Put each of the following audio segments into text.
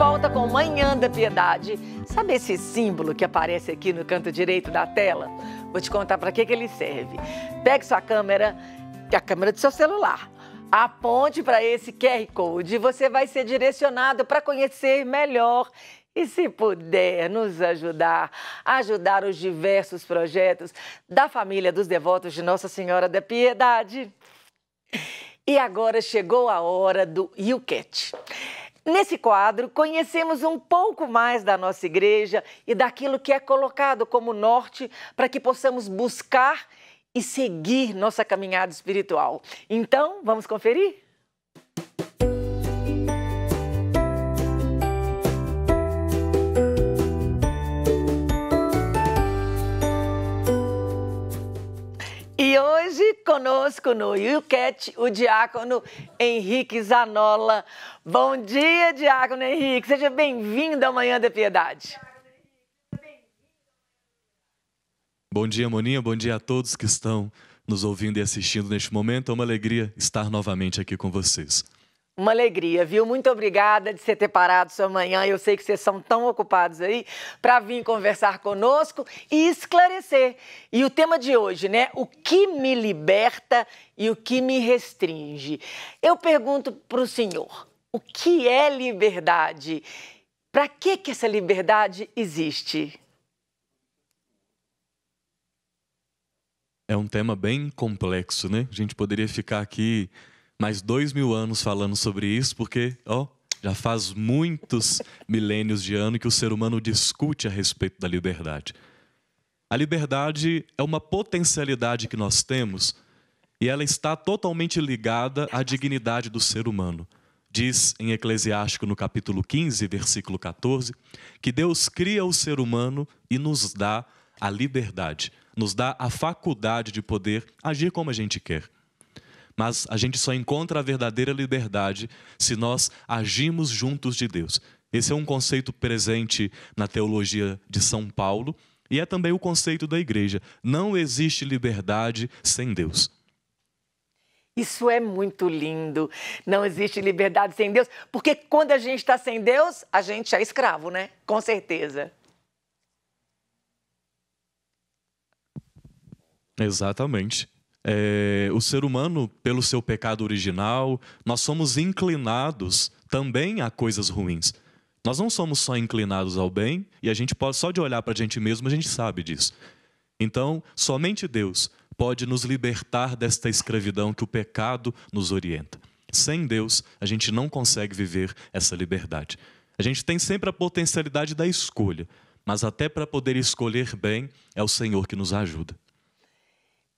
volta com Manhã da Piedade. Sabe esse símbolo que aparece aqui no canto direito da tela? Vou te contar para que ele serve. Pegue sua câmera, que é a câmera do seu celular. Aponte para esse QR Code e você vai ser direcionado para conhecer melhor e, se puder, nos ajudar a ajudar os diversos projetos da família dos devotos de Nossa Senhora da Piedade. E agora chegou a hora do YouCat. Nesse quadro, conhecemos um pouco mais da nossa igreja e daquilo que é colocado como norte para que possamos buscar e seguir nossa caminhada espiritual. Então, vamos conferir? E hoje, conosco no YouCat, o diácono Henrique Zanolla. Bom dia, diácono Henrique. Seja bem-vindo ao Manhã da Piedade. Bom dia, Moninha. Bom dia a todos que estão nos ouvindo e assistindo neste momento. É uma alegria estar novamente aqui com vocês. Uma alegria, viu? Muito obrigada de você ter parado sua manhã. Eu sei que vocês são tão ocupados aí para vir conversar conosco e esclarecer. E o tema de hoje, né? O que me liberta e o que me restringe. Eu pergunto para o senhor, o que é liberdade? Para que essa liberdade existe? É um tema bem complexo, né? A gente poderia ficar aqui mais 2000 anos falando sobre isso, porque, já faz muitos milênios de ano que o ser humano discute a respeito da liberdade. A liberdade é uma potencialidade que nós temos e ela está totalmente ligada à dignidade do ser humano. Diz em Eclesiástico, no capítulo 15, versículo 14, que Deus cria o ser humano e nos dá a liberdade, nos dá a faculdade de poder agir como a gente quer. Mas a gente só encontra a verdadeira liberdade se nós agimos juntos de Deus. Esse é um conceito presente na teologia de São Paulo e é também o conceito da igreja. Não existe liberdade sem Deus. Isso é muito lindo. Não existe liberdade sem Deus, porque quando a gente está sem Deus, a gente é escravo, né? Com certeza. Exatamente. O ser humano, pelo seu pecado original, nós somos inclinados também a coisas ruins. Nós não somos só inclinados ao bem, e a gente pode, só de olhar para a gente mesmo, a gente sabe disso. Então, somente Deus pode nos libertar desta escravidão que o pecado nos orienta. Sem Deus, a gente não consegue viver essa liberdade. A gente tem sempre a potencialidade da escolha, mas até para poder escolher bem, é o Senhor que nos ajuda.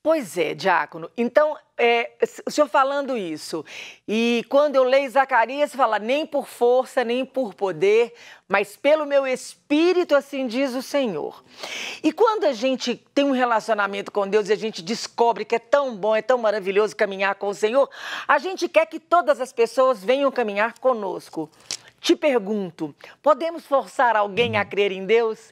Pois é, diácono. Então, o senhor falando isso, e quando eu leio Zacarias, fala nem por força, nem por poder, mas pelo meu espírito, assim diz o Senhor. E quando a gente tem um relacionamento com Deus e a gente descobre que é tão bom, é tão maravilhoso caminhar com o Senhor, a gente quer que todas as pessoas venham caminhar conosco. Te pergunto, podemos forçar alguém a crer em Deus?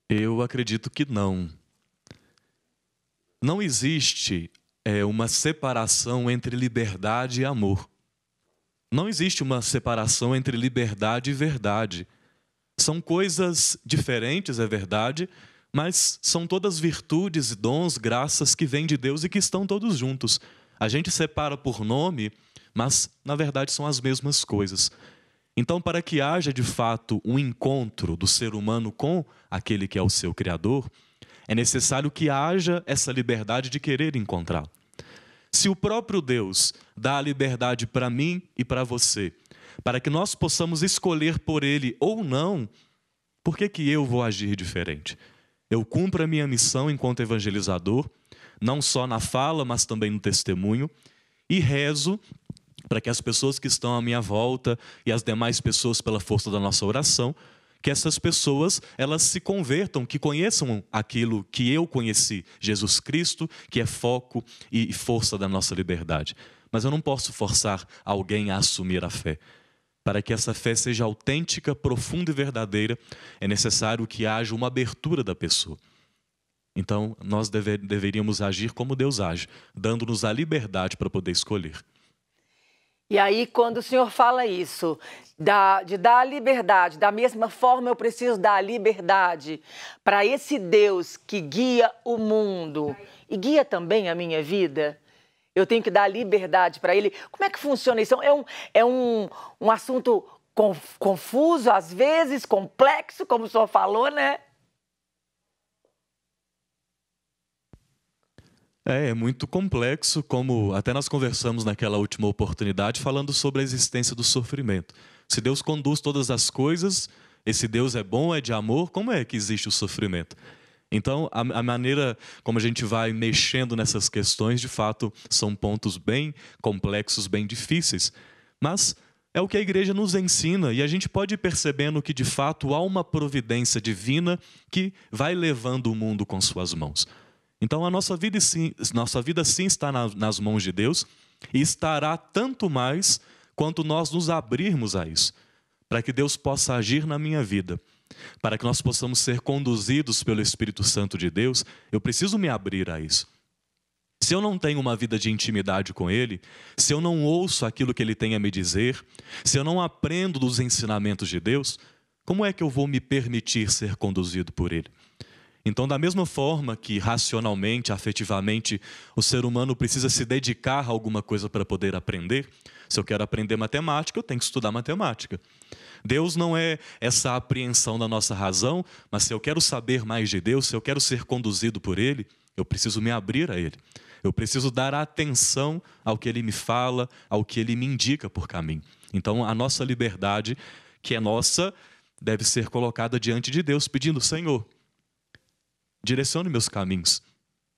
Eu acredito que não. Não existe uma separação entre liberdade e amor. Não existe uma separação entre liberdade e verdade. São coisas diferentes, é verdade, mas são todas virtudes, dons, graças que vêm de Deus e que estão todos juntos. A gente separa por nome, mas na verdade são as mesmas coisas. Então, para que haja de fato um encontro do ser humano com aquele que é o seu Criador, é necessário que haja essa liberdade de querer encontrá-lo. Se o próprio Deus dá a liberdade para mim e para você, para que nós possamos escolher por Ele ou não, por que eu vou agir diferente? Eu cumpro a minha missão enquanto evangelizador, não só na fala, mas também no testemunho, e rezo para que as pessoas que estão à minha volta e as demais pessoas, pela força da nossa oração, que essas pessoas elas se convertam, que conheçam aquilo que eu conheci, Jesus Cristo, que é foco e força da nossa liberdade. Mas eu não posso forçar alguém a assumir a fé. Para que essa fé seja autêntica, profunda e verdadeira, é necessário que haja uma abertura da pessoa. Então, nós deveríamos agir como Deus age, dando-nos a liberdade para poder escolher. E aí, quando o senhor fala isso, de dar a liberdade, da mesma forma eu preciso dar a liberdade para esse Deus que guia o mundo e guia também a minha vida, eu tenho que dar liberdade para ele. Como é que funciona isso? É um assunto confuso, às vezes, complexo, como o senhor falou, né? É muito complexo, como até nós conversamos naquela última oportunidade, falando sobre a existência do sofrimento. Se Deus conduz todas as coisas, esse Deus é bom, é de amor, como é que existe o sofrimento? Então, a maneira como a gente vai mexendo nessas questões, de fato, são pontos bem complexos, bem difíceis. Mas é o que a igreja nos ensina, e a gente pode ir percebendo que, de fato, há uma providência divina que vai levando o mundo com suas mãos. Então, a nossa vida sim está nas mãos de Deus, e estará tanto mais quanto nós nos abrirmos a isso, para que Deus possa agir na minha vida. Para que nós possamos ser conduzidos pelo Espírito Santo de Deus, eu preciso me abrir a isso. Se eu não tenho uma vida de intimidade com Ele, se eu não ouço aquilo que Ele tem a me dizer, se eu não aprendo dos ensinamentos de Deus, como é que eu vou me permitir ser conduzido por Ele? Então, da mesma forma que racionalmente, afetivamente, o ser humano precisa se dedicar a alguma coisa para poder aprender, se eu quero aprender matemática, eu tenho que estudar matemática. Deus não é essa apreensão da nossa razão, mas se eu quero saber mais de Deus, se eu quero ser conduzido por Ele, eu preciso me abrir a Ele. Eu preciso dar atenção ao que Ele me fala, ao que Ele me indica por caminho. Então, a nossa liberdade, que é nossa, deve ser colocada diante de Deus, pedindo: Senhor, direcione meus caminhos,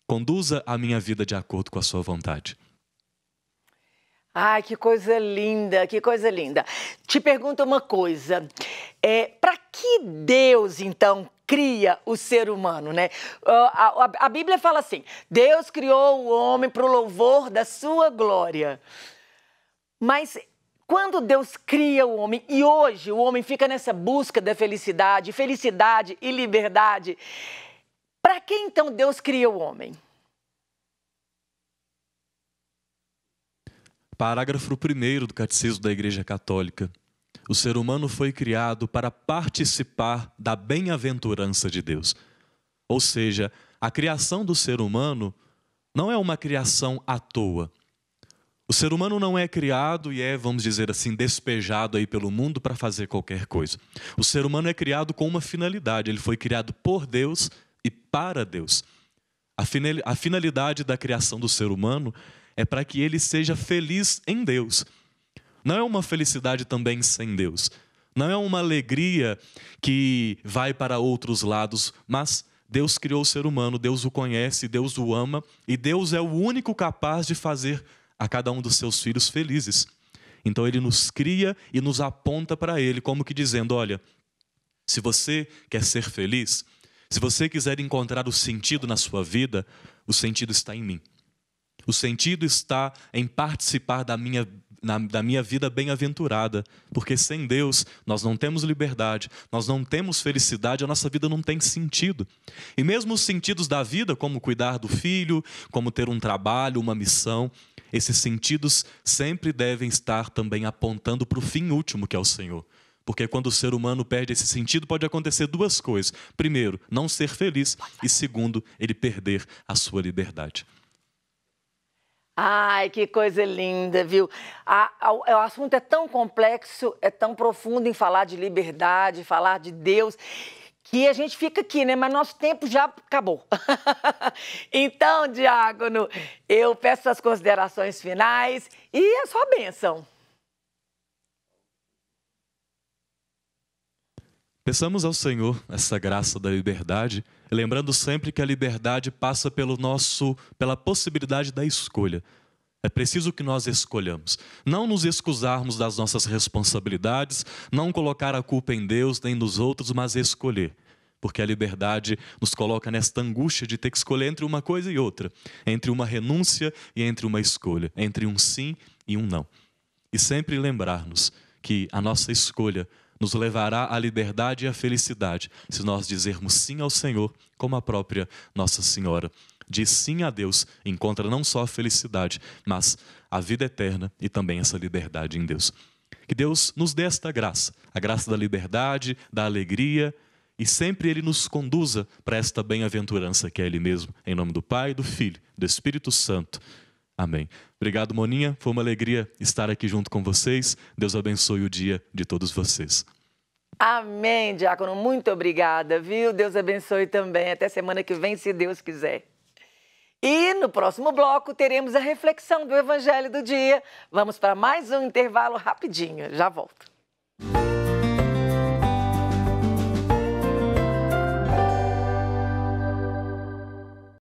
conduza a minha vida de acordo com a sua vontade. Ai, que coisa linda, que coisa linda. Te pergunto uma coisa, para que Deus, então, cria o ser humano, né? A Bíblia fala assim, Deus criou o homem para o louvor da sua glória. Mas quando Deus cria o homem, e hoje o homem fica nessa busca da felicidade e liberdade, para que então Deus cria o homem? Parágrafo 1º do Catecismo da Igreja Católica. O ser humano foi criado para participar da bem-aventurança de Deus. Ou seja, a criação do ser humano não é uma criação à toa. O ser humano não é criado e vamos dizer assim, despejado aí pelo mundo para fazer qualquer coisa. O ser humano é criado com uma finalidade. Ele foi criado por Deus e para Deus. A finalidade da criação do ser humano é para que ele seja feliz em Deus. Não é uma felicidade também sem Deus. Não é uma alegria que vai para outros lados, mas Deus criou o ser humano, Deus o conhece, Deus o ama, e Deus é o único capaz de fazer a cada um dos seus filhos felizes. Então Ele nos cria e nos aponta para Ele, como que dizendo, olha, se você quer ser feliz, se você quiser encontrar o sentido na sua vida, o sentido está em mim. O sentido está em participar da minha vida bem-aventurada, porque sem Deus nós não temos liberdade, nós não temos felicidade, a nossa vida não tem sentido. E mesmo os sentidos da vida, como cuidar do filho, como ter um trabalho, uma missão, esses sentidos sempre devem estar também apontando para o fim último, que é o Senhor. Porque quando o ser humano perde esse sentido, pode acontecer duas coisas. Primeiro, não ser feliz, e segundo, ele perder a sua liberdade. Ai, que coisa linda, viu? O assunto é tão complexo, é tão profundo em falar de liberdade, falar de Deus, que a gente fica aqui, né? Mas nosso tempo já acabou. Então, diácono, eu peço as considerações finais e a sua bênção. Peçamos ao Senhor essa graça da liberdade, lembrando sempre que a liberdade passa pela possibilidade da escolha. É preciso que nós escolhamos. Não nos excusarmos das nossas responsabilidades, não colocar a culpa em Deus nem nos outros, mas escolher. Porque a liberdade nos coloca nesta angústia de ter que escolher entre uma coisa e outra, entre uma renúncia e entre uma escolha, entre um sim e um não. E sempre lembrar-nos que a nossa escolha nos levará à liberdade e à felicidade, se nós dizermos sim ao Senhor, como a própria Nossa Senhora diz sim a Deus, encontra não só a felicidade, mas a vida eterna e também essa liberdade em Deus. Que Deus nos dê esta graça, a graça da liberdade, da alegria, e sempre Ele nos conduza para esta bem-aventurança que é Ele mesmo, em nome do Pai, do Filho, do Espírito Santo. Amém. Obrigado, Moninha. Foi uma alegria estar aqui junto com vocês. Deus abençoe o dia de todos vocês. Amém, diácono. Muito obrigada, viu? Deus abençoe também. Até semana que vem, se Deus quiser. E no próximo bloco teremos a reflexão do Evangelho do dia. Vamos para mais um intervalo rapidinho. Já volto.